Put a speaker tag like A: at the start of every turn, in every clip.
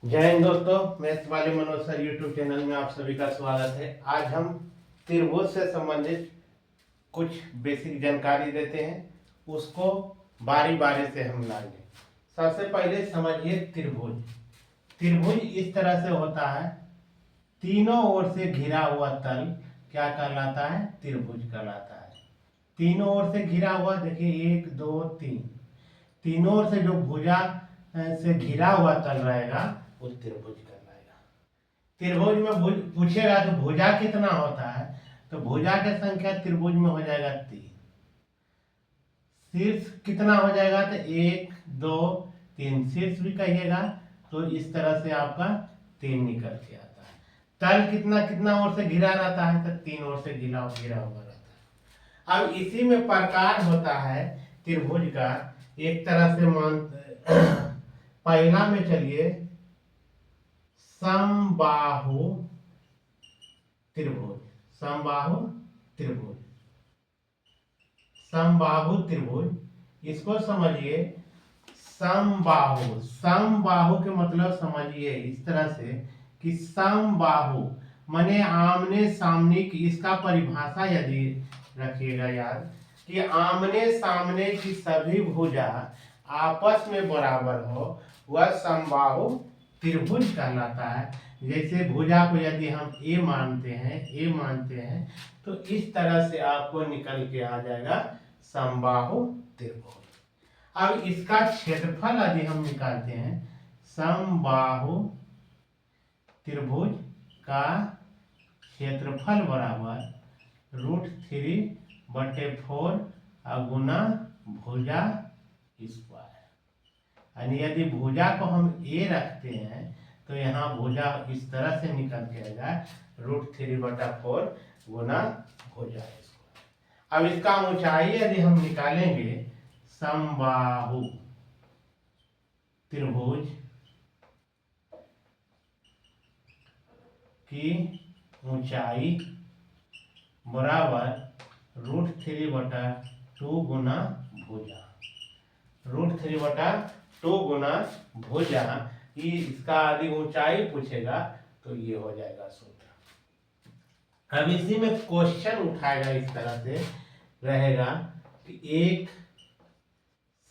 A: जय हिंद दोस्तों, मैथ्स वाले मनोज सर यूट्यूब चैनल में आप सभी का स्वागत है। आज हम त्रिभुज से संबंधित कुछ बेसिक जानकारी देते हैं, उसको बारी बारी से हम लाएंगे। सबसे पहले समझिए त्रिभुज। त्रिभुज इस तरह से होता है, तीनों ओर से घिरा हुआ तल क्या कहलाता है? त्रिभुज कहलाता है। तीनों ओर से घिरा हुआ, देखिए 1 2 3, तीनों ओर से जो भुजा से घिरा हुआ तल रहेगा वो त्रिभुज कहलाएगा। त्रिभुज में पूछेगा तो भुजा कितना होता है, तो भुजा की संख्या त्रिभुज में हो जाएगा 3। शीर्ष कितना हो जाएगा, तो 1 2 3, शीर्ष भी कहिएगा तो इस तरह से आपका 3 निकल के आता है। तल कितना कितना ओर से घिरा रहता है, तो 3 ओर से घिरा घिरा हुआ रहता है। अब इसी में प्रकार होता है त्रिभुज का, एक तरह से मान पहला में चलिए समबाहु त्रिभुज। समबाहु त्रिभुज, समबाहु त्रिभुज, इसको समझिए। समबाहु, समबाहु के मतलब समझिए इस तरह से कि समबाहु माने आमने सामने की, इसका परिभाषा यदि रखिएगा याद कि आमने सामने की सभी भुजा आपस में बराबर हो, वह समबाहु त्रिभुज कहलाता है। जैसे भुजा को यदि हम ए मानते हैं तो इस तरह से आपको निकल के आ जाएगा समबाहु त्रिभुज। अब इसका क्षेत्रफल यदि हम निकालते हैं, समबाहु त्रिभुज का क्षेत्रफल बराबर √3/4 गुना भुजा स्क्वायर। यानी यदि भुजा को हम ए रखते हैं तो यहाँ भुजा इस तरह से निकल के आएगा √3/4 गुना भुजा स्क्वायर। अब इसका ऊंचाई यदि हम निकालेंगे, समबाहु त्रिभुज की ऊंचाई बराबर √3/2 गुना भुजा। √3/2 गुना भुजा, इसका यदि ऊंचाई पूछेगा तो ये हो जाएगा सूत्र। अब इसी में क्वेश्चन उठाएगा, इस तरह से रहेगा कि एक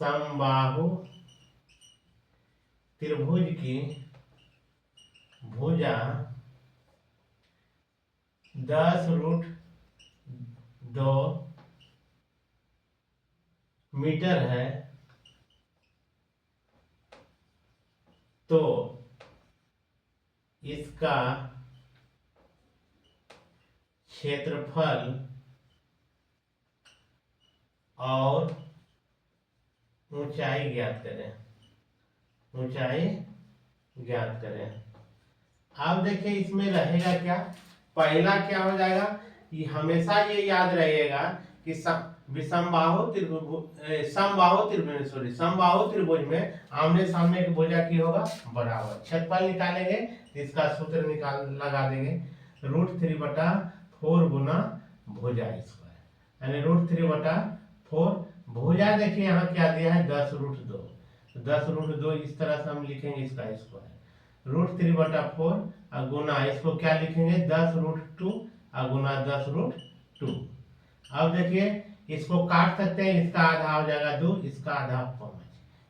A: समबाहु त्रिभुज की भुजा 10√2 मीटर है, तो इसका क्षेत्रफल और ऊंचाई ज्ञात करें। ऊंचाई ज्ञात करें। अब देखिए इसमें रहेगा क्या, पहला क्या हो जाएगा कि हमेशा ये याद रहिएगा कि समबाहु त्रिभुज में आमने सामने की भुजा की होगा बराबर। क्षेत्रफल निकालेंगे तो इसका सूत्र लगा देंगे √3/4 गुना भुजा स्क्वायर, यानी √3/4। भुजा देखिए यहाँ क्या दिया है, 10√2, तो 10√2 इस तरह से हम लिखेंगे इसका स्क्वायर। √3/4 गुना इसको क्या लिखेंगे, 10√2 गुना 10√2। अब देखिए इसको काट सकते हैं, इसका आधा हो जाएगा 2, इसका आधा 5,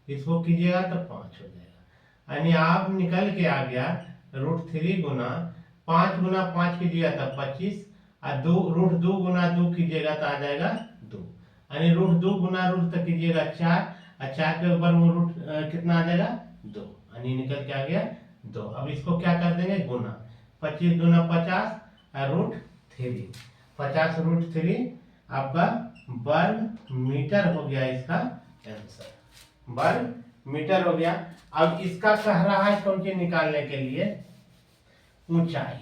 A: इसको कीजिएगा तो 5 हो जाएगा। यानी आप निकल के आ गया √3 गुना 5 गुना 5 कीजिएगा तो 25, और √2 गुना 2 कीजिएगा तो आ जाएगा 2, यानी √2 गुना रूट तक कीजिएगा 4, और 4 के ऊपर रूट कितना आ जाएगा 2, यानी निकल के आ गया 2। अब इसको क्या कर देंगे गुना, 25 दूना 50 और √3, 50 √3 आपका वर्ग मीटर हो गया। इसका आंसर वर्ग मीटर हो गया। अब इसका कह रहा है कौन चीज निकालने के लिए, ऊंचाई।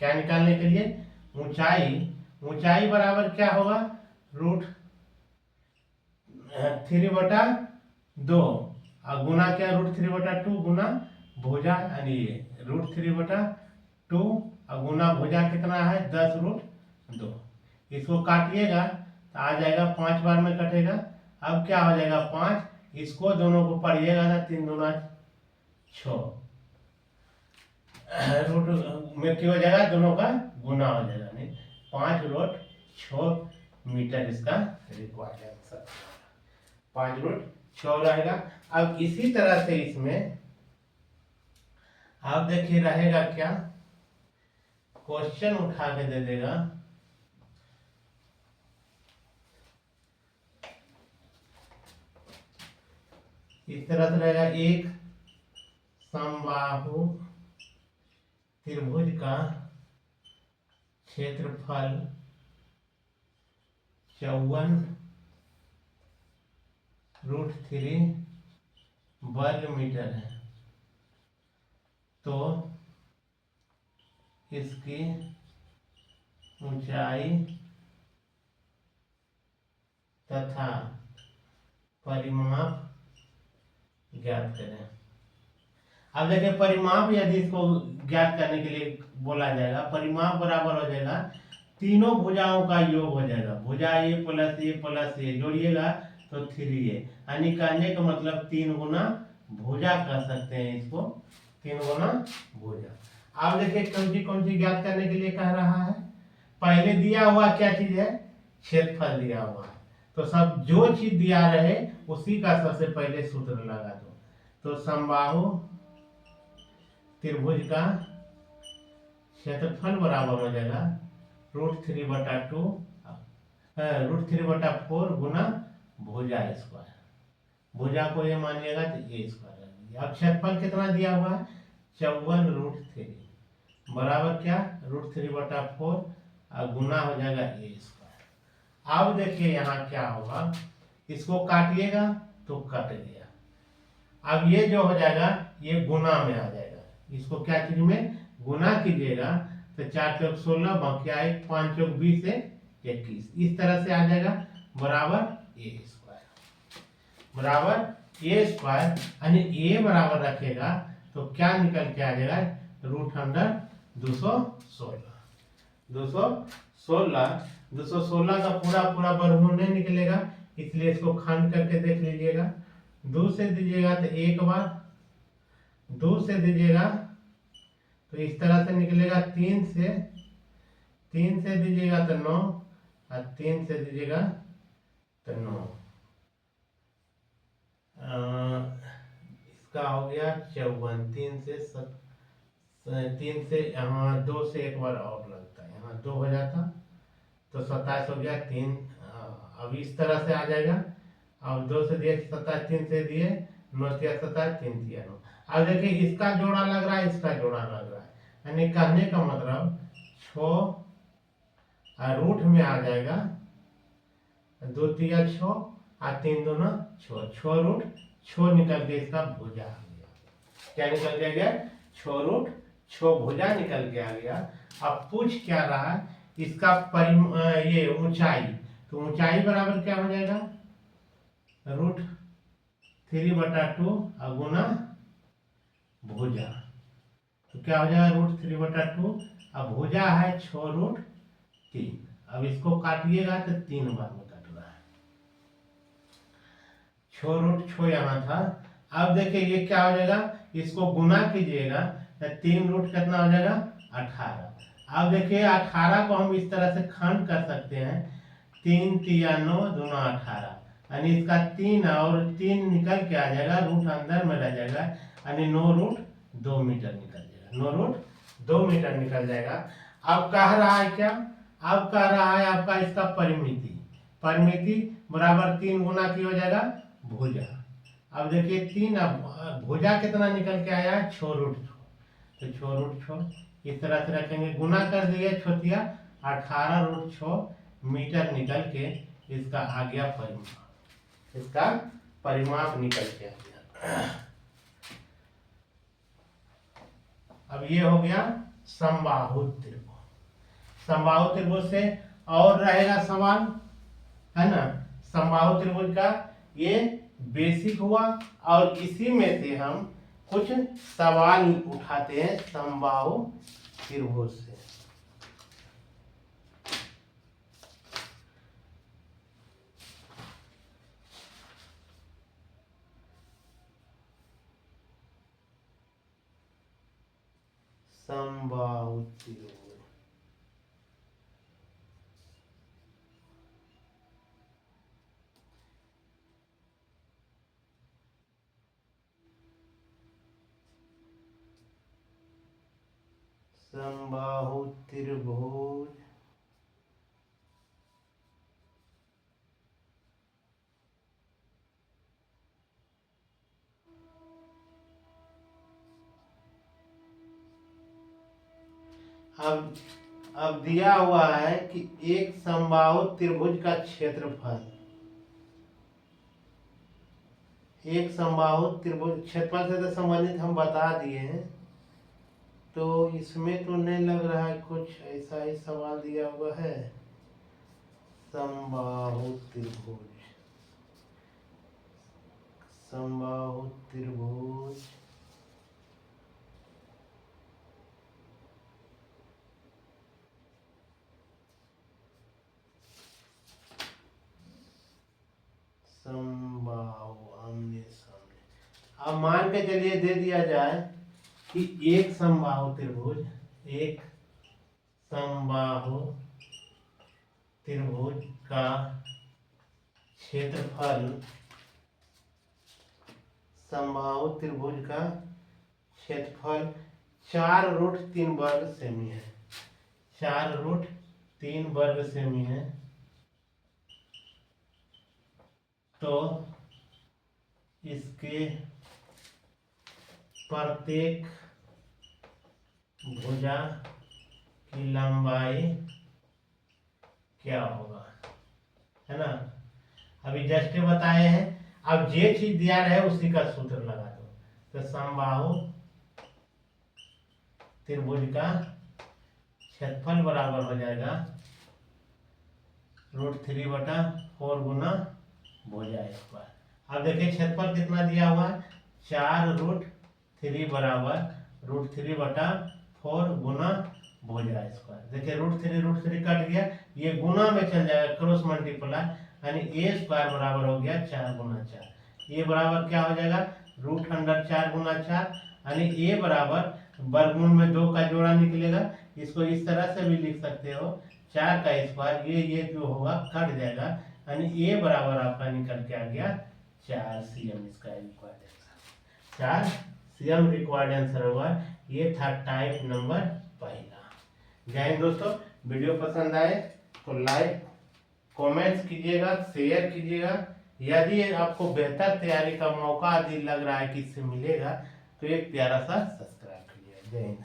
A: क्या निकालने के लिए, ऊंचाई। ऊंचाई बराबर क्या होगा, √3/2 और गुना क्या, √3/2 गुना भुजा, यानी √3/2 और गुना भुजा कितना है 10√2। इसको काटिएगा तो आ जाएगा 5 बार में कटेगा। अब क्या हो जाएगा 5, इसको दोनों को पढ़िएगा ना, 3 दूना 6, रूट में क्यों हो जाएगा, दोनों का गुना हो जाएगा, नहीं 5√6 मीटर इसका रिक्वायर्ड आंसर, 5√6 रहेगा। अब इसी तरह से इसमें आप देखिए रहेगा क्या, क्वेश्चन उठा के दे देगा, इस तरह से रहेगा, एक समबाहु त्रिभुज का क्षेत्रफल 54√3 वर्ग मीटर है, तो इसकी ऊंचाई तथा परिमाप ज्ञात करें। अब देखिए परिमाप यदि इसको ज्ञात करने के लिए बोला जाएगा, परिमाप बराबर हो जाएगा तीनों भुजाओं का योग हो जाएगा, भुजा ए जोड़िएगा तो 3a, यानी कहने का मतलब 3 गुना भुजा कह सकते हैं इसको, 3 गुना भुजा। अब देखिए कौन सी ज्ञात करने के लिए कह रहा है, पहले दिया हुआ क्या चीज है, क्षेत्रफल दिया हुआ है, तो सब जो चीज दिया रहे उसी का सबसे पहले सूत्र लगा दो। तो समबाहु त्रिभुज का क्षेत्रफल बराबर हो जाएगा √3/2 √3/4 गुना भुजा स्क्वायर, भुजा को ये मानिएगा तो ए स्क्वायर। अब क्षेत्रफल कितना दिया हुआ है, 54√3 बराबर क्या, √3/4 और गुना हो जाएगा ए स्क्वायर। अब देखिए यहाँ क्या होगा, इसको काटिएगा तो कट गया, अब ये जो हो जाएगा ये गुना में आ जाएगा, इसको क्या चीज में गुना कीजिएगा तो 4 चौक 16 बाकी आए 5 चौक 20 से 21, इस तरह से आ जाएगा बराबर ए स्क्वायर, बराबर ए स्क्वायर, यानी ए बराबर रखेगा तो क्या निकल के आ जाएगा, √216 का पूरा वर्गमूल नहीं निकलेगा, इसलिए इसको खंड करके देख लीजिएगा, 2 से दीजिएगा तो एक बार, 2 से दीजिएगा तो इस तरह से निकलेगा, 3 से दीजिएगा तो 9 और 3 से दीजिएगा तो 9, इसका हो गया 54, 3 से यहाँ 2 से एक बार और लगता है, यहाँ 2 हो जाता तो 27 हो गया, 3 अब इस तरह से आ जाएगा, अब 2 से दिए 27, 3 से दिए 9 तिया 27, 3 तिया 9। अब देखिए इसका जोड़ा लग रहा है, इसका जोड़ा लग रहा है, यानी कहने का मतलब 6 रूट में आ जाएगा, 2 तिया 6 और 3 दूना 6, 6√6 निकल के इसका भुजा आ गया, क्या निकल के आ गया, 6√6 भुजा निकल के आ गया। अब पूछ क्या रहा है, इसका ये ऊंचाई, तो ऊंचाई बराबर क्या हो जाएगा, √3/2 और गुना भुजा, तो क्या हो जाएगा √3/2, अब भुजा है 6√3, अब इसको काटिएगा तो 3 बार में कट रहा है, 6√6 यहाँ था। अब देखिए ये क्या हो जाएगा, इसको गुना कीजिएगा तो 3 रूट कितना हो जाएगा, 18। अब देखिए 18 को हम इस तरह से खंड कर सकते हैं, 3 तिया 9 दूना 18, यानी इसका 3 और 3 निकल के आ जाएगा, रूट अंदर में रह जाएगा, यानी 9√2 मीटर निकल जाएगा, 9√2 मीटर निकल जाएगा। अब कह रहा है क्या, अब कह रहा है आपका इसका परिमिति बराबर 3 गुना की हो जाएगा भुजा। अब देखिए 3, अब भुजा कितना निकल के आया है, 6√6, तो 6√6 इस तरह से रखेंगे, गुना कर दिए छोटिया, 18√6 मीटर निकल के इसका आ गया परिमाप, इसका परिमाप निकल के आ गया। अब ये हो गया समबाहु त्रिभुज, समबाहु त्रिभुज से और रहेगा सवाल, है ना, समबाहु त्रिभुज का ये बेसिक हुआ, और इसी में से हम कुछ सवाल उठाते हैं समबाहु त्रिभुज से। समबाहु त्रिभुज। समबाहु त्रिभुज अब दिया हुआ है कि एक समबाहु त्रिभुज का क्षेत्रफल, एक समबाहु त्रिभुज क्षेत्रफल से तो संबंधित हम बता दिए हैं, तो इसमें तो नहीं लग रहा है कुछ ऐसा ही सवाल दिया हुआ है। समबाहु त्रिभुज, समबाहु त्रिभुज समबाहु आमने सामने। अब मान के चलिए दे दिया जाए कि एक समबाहु त्रिभुज, एक समबाहु त्रिभुज का क्षेत्रफल, समबाहु त्रिभुज का क्षेत्रफल 4√3 वर्ग सेमी है, 4√3 वर्ग सेमी है। तो इसके प्रत्येक भुजा की लंबाई क्या होगा, है ना। अभी जस्ट बताए हैं, अब जे चीज दिया रहे उसी का सूत्र लगा दो। तो समबाहु त्रिभुज का क्षेत्रफल बराबर हो जाएगा √3/4 गुना भुजा स्क्वायर। अब देखिए क्षेत्रफल कितना दिया हुआ है, 4√3 बराबर √3/4 गुना भुजा स्क्वायर। देखिए √3 कट गया, ये गुना में चल जाएगा, क्रॉस मल्टीप्लाई, यानी ए स्क्वायर बराबर हो गया 4 गुना 4। ये बराबर क्या हो जाएगा, √4 गुना 4, यानी ए बराबर वर्गमूल में 2 का जोड़ा निकलेगा। इसको इस तरह से भी लिख सकते हो, 4 का स्क्वायर, ये जो होगा कट जाएगा, यानी ए बराबर आपका निकल के आ गया 4 cm। इसका required answer 4 cm required answer होगा। ये था टाइप नंबर पहला। जय हिंद दोस्तों, वीडियो पसंद आए तो लाइक कमेंट्स कीजिएगा, शेयर कीजिएगा। यदि आपको बेहतर तैयारी का मौका यदि लग रहा है कि इससे मिलेगा तो एक प्यारा सा सब्सक्राइब कीजिएगा। जय हिंद।